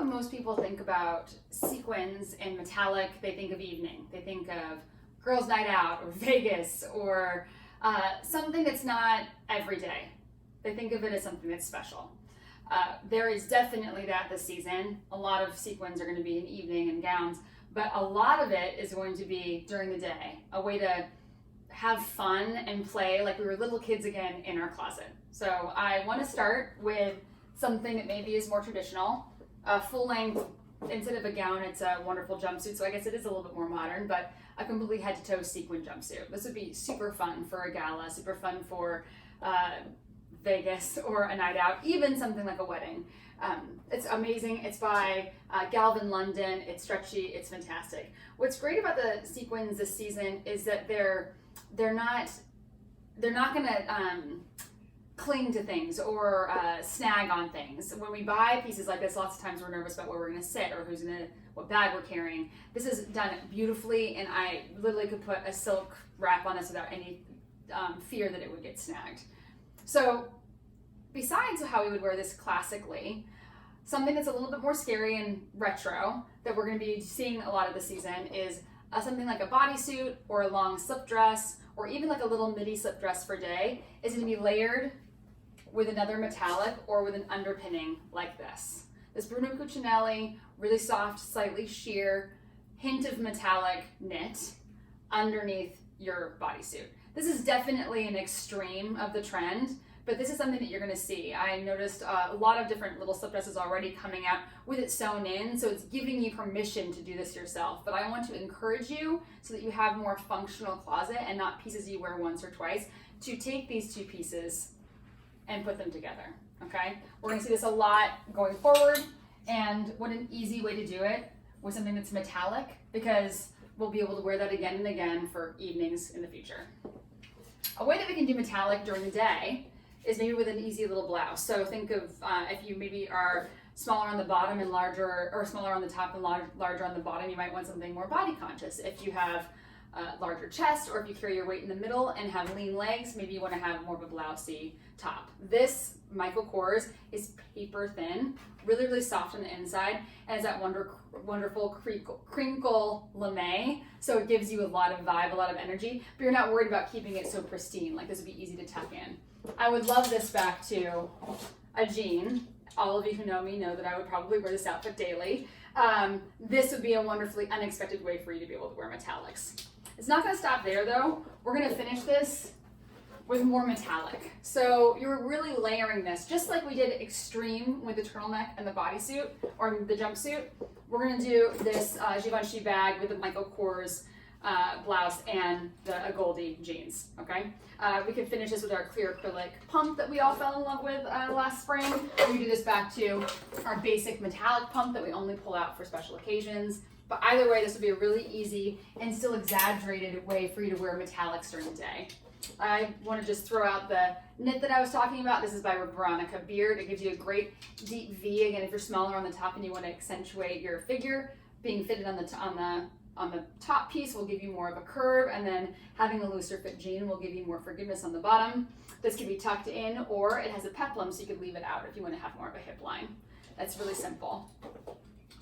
when most people think about sequins and metallic, they think of evening. They think of girls' night out or Vegas or something that's not every day. They think of it as something that's special. There is definitely that this season. A lot of sequins are going to be in evening and gowns, but a lot of it is going to be during the day, a way to have fun and play like we were little kids again in our closet. So I want to start with something that maybe is more traditional, a full length, instead of a gown, it's a wonderful jumpsuit. So I guess it is a little bit more modern, but a completely head to toe sequin jumpsuit. This would be super fun for a gala, super fun for Vegas or a night out, even something like a wedding. It's amazing. It's by Galvin London. It's stretchy. It's fantastic. What's great about the sequins this season is that they're not going to cling to things or snag on things. When we buy pieces like this, lots of times we're nervous about where we're going to sit or what bag we're carrying. This is done beautifully, and I literally could put a silk wrap on this without any fear that it would get snagged. So besides how we would wear this classically, something that's a little bit more scary and retro that we're going to be seeing a lot of this season is something like a bodysuit or a long slip dress or even like a little midi slip dress for day is going to be layered with another metallic or with an underpinning like this. This Bruno Cucinelli, really soft, slightly sheer, hint of metallic knit underneath your bodysuit. This is definitely an extreme of the trend, but this is something that you're going to see. I noticed a lot of different little slip dresses already coming out with it sewn in, so it's giving you permission to do this yourself. But I want to encourage you, so that you have more functional closet and not pieces you wear once or twice, to take these two pieces and put them together, okay? We're going to see this a lot going forward, and what an easy way to do it with something that's metallic, because we'll be able to wear that again and again for evenings in the future. A way that we can do metallic during the day is maybe with an easy little blouse. So think of if you maybe are smaller on the bottom and larger, or smaller on the top and larger on the bottom, you might want something more body conscious. If you have a larger chest, or if you carry your weight in the middle and have lean legs, maybe you want to have more of a blousey top. This Michael Kors is paper thin, really, really soft on the inside, and it's that wonderful crinkle lame, so it gives you a lot of vibe, a lot of energy, but you're not worried about keeping it so pristine. Like, this would be easy to tuck in. I would love this back to a jean. All of you who know me know that I would probably wear this outfit daily. This would be a wonderfully unexpected way for you to be able to wear metallics. It's not going to stop there though. We're going to finish this with more metallic. So you're really layering this, just like we did extreme with the turtleneck and the bodysuit or the jumpsuit. We're going to do this Givenchy bag with the Michael Kors blouse and a Goldie jeans, okay? We can finish this with our clear acrylic pump that we all fell in love with last spring. We do this back to our basic metallic pump that we only pull out for special occasions. But either way, this would be a really easy and still exaggerated way for you to wear metallics during the day. I want to just throw out the knit that I was talking about. This is by Veronica Beard. It gives you a great deep V. Again, if you're smaller on the top and you want to accentuate your figure, being fitted on the top piece will give you more of a curve, and then having a looser fit jean will give you more forgiveness on the bottom. This can be tucked in, or it has a peplum, so you could leave it out if you want to have more of a hip line. That's really simple.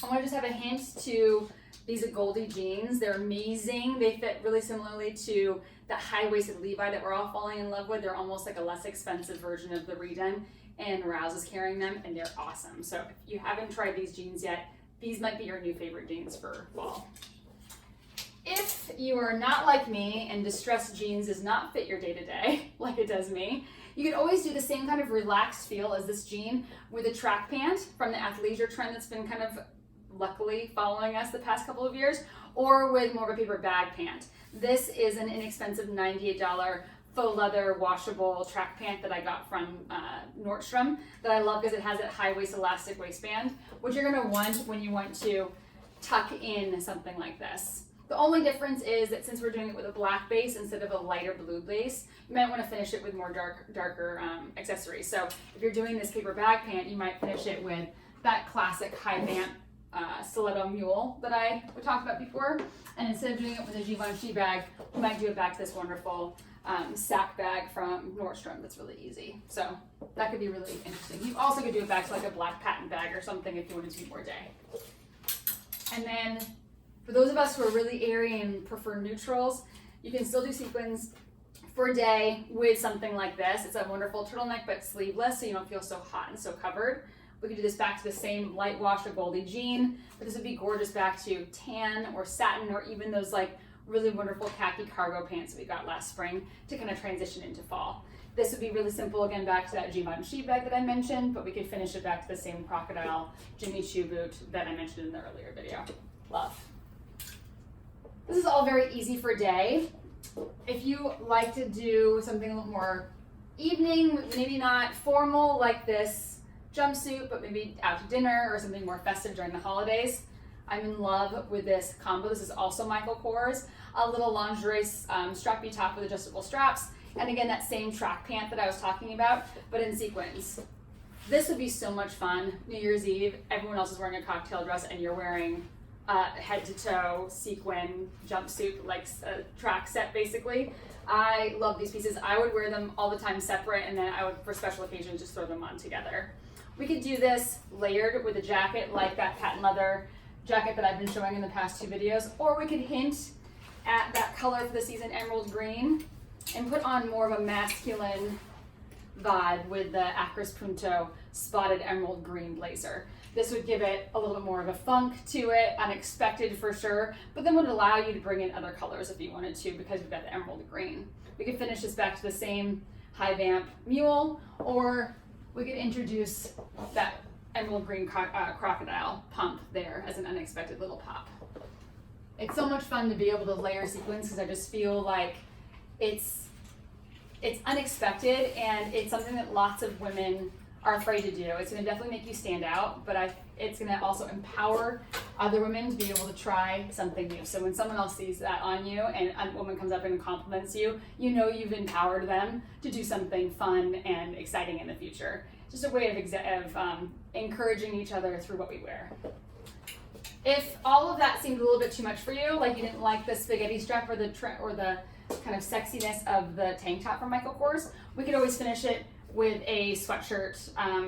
I want to just have a hint to these Goldie jeans. They're amazing. They fit really similarly to the high-waisted Levi that we're all falling in love with. They're almost like a less expensive version of the Redone, and Rouse is carrying them, and they're awesome. So if you haven't tried these jeans yet, these might be your new favorite jeans for fall. If you are not like me and distressed jeans does not fit your day-to-day like it does me, you can always do the same kind of relaxed feel as this jean with a track pant from the athleisure trend that's been kind of luckily following us the past couple of years, or with more of a paper bag pant. This is an inexpensive $98 faux leather washable track pant that I got from Nordstrom that I love because it has that high waist elastic waistband, which you're going to want when you want to tuck in something like this. The only difference is that since we're doing it with a black base instead of a lighter blue base, you might want to finish it with more darker accessories. So if you're doing this paper bag pant, you might finish it with that classic high vamp stiletto mule that I talked about before. And instead of doing it with a Givenchy bag, you might do it back to this wonderful sack bag from Nordstrom that's really easy. So that could be really interesting. You also could do it back to like a black patent bag or something if you wanted to do more day. And then for those of us who are really airy and prefer neutrals, you can still do sequins for a day with something like this. It's a wonderful turtleneck but sleeveless, so you don't feel so hot and so covered. We could do this back to the same light wash or goldy jean, but this would be gorgeous back to tan or satin or even those like really wonderful khaki cargo pants that we got last spring to kind of transition into fall. This would be really simple, again, back to that G-Mod sheet bag that I mentioned, but we could finish it back to the same crocodile Jimmy Choo boot that I mentioned in the earlier video. Love. This is all very easy for a day. If you like to do something a little more evening, maybe not formal like this jumpsuit, but maybe out to dinner or something more festive during the holidays, I'm in love with this combo. This is also Michael Kors, a little lingerie strappy top with adjustable straps, and again that same track pant that I was talking about, but in sequins. This would be so much fun. New Year's Eve, everyone else is wearing a cocktail dress and you're wearing head to toe sequin jumpsuit, like a track set basically. I love these pieces. I would wear them all the time separate, and then I would, for special occasions, just throw them on together. We could do this layered with a jacket like that patent leather jacket that I've been showing in the past 2 videos, or we could hint at that color for the season, emerald green, and put on more of a masculine vibe with the Acris Punto spotted emerald green blazer. This would give it a little bit more of a funk to it, unexpected for sure, but then would allow you to bring in other colors if you wanted to, because we've got the emerald green. We could finish this back to the same high vamp mule, or we could introduce that emerald green crocodile pump there as an unexpected little pop. It's so much fun to be able to layer sequins because I just feel like it's unexpected, and it's something that lots of women are afraid to do. It's going to definitely make you stand out, but it's going to also empower other women to be able to try something new. So when someone else sees that on you and a woman comes up and compliments you, you know you've empowered them to do something fun and exciting in the future. Just a way of encouraging each other through what we wear. If all of that seemed a little bit too much for you, like you didn't like the spaghetti strap or the kind of sexiness of the tank top from Michael Kors, we could always finish it with a sweatshirt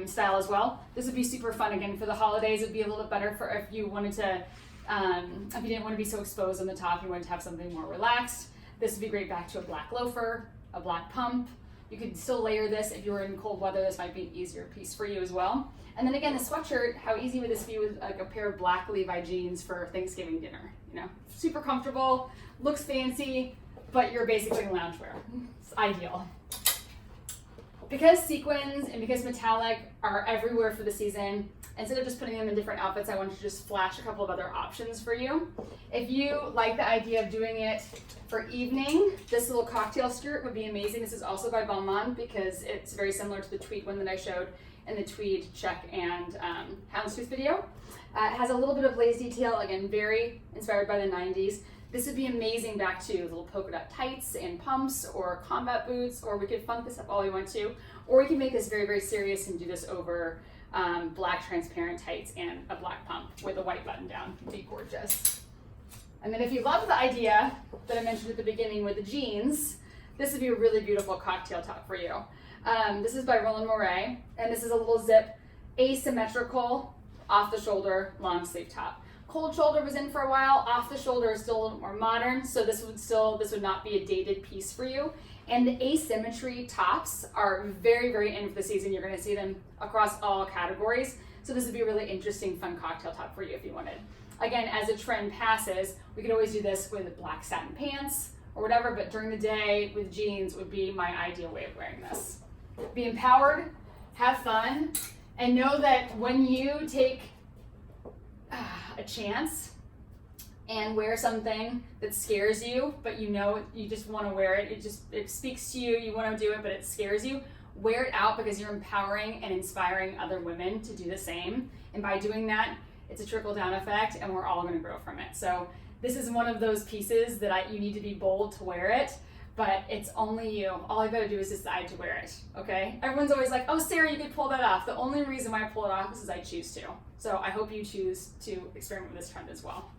style as well. This would be super fun again for the holidays. It'd be a little bit better for if you wanted to, if you didn't want to be so exposed on the top, you wanted to have something more relaxed. This would be great back to a black loafer, a black pump. You could still layer this if you were in cold weather. This might be an easier piece for you as well. And then again, the sweatshirt, how easy would this be with like a pair of black Levi jeans for Thanksgiving dinner? You know, super comfortable, looks fancy, but you're basically in loungewear. It's ideal. Because sequins and because metallic are everywhere for the season, instead of just putting them in different outfits, I wanted to just flash a couple of other options for you. If you like the idea of doing it for evening, this little cocktail skirt would be amazing. This is also by Balmain because it's very similar to the tweed one that I showed in the tweed check and houndstooth video. It has a little bit of lace detail, again, very inspired by the 90s. This would be amazing back to little polka dot tights and pumps or combat boots, or we could funk this up all we want to, or we can make this very, very serious and do this over black transparent tights and a black pump with a white button down. It'd be gorgeous. And then if you love the idea that I mentioned at the beginning with the jeans, this would be a really beautiful cocktail top for you. This is by Roland Mouret, and this is a little zip, asymmetrical, off the shoulder, long sleeve top. Cold shoulder was in for a while. Off the shoulder is still a little more modern, so this would not be a dated piece for you. And the asymmetry tops are very, very in for the season. You're going to see them across all categories. So this would be a really interesting, fun cocktail top for you if you wanted. Again, as the trend passes, we could always do this with black satin pants or whatever, but during the day with jeans would be my ideal way of wearing this. Be empowered, have fun, and know that when you take a chance and wear something that scares you, but you know you just want to wear it, it speaks to you, you want to do it, but it scares you, wear it out because you're empowering and inspiring other women to do the same. And by doing that, it's a trickle-down effect, and we're all going to grow from it. So this is one of those pieces that you need to be bold to wear it, but it's only you. All I gotta do is decide to wear it, okay? Everyone's always like, oh, Sarah, you could pull that off. The only reason why I pull it off is I choose to. So I hope you choose to experiment with this trend as well.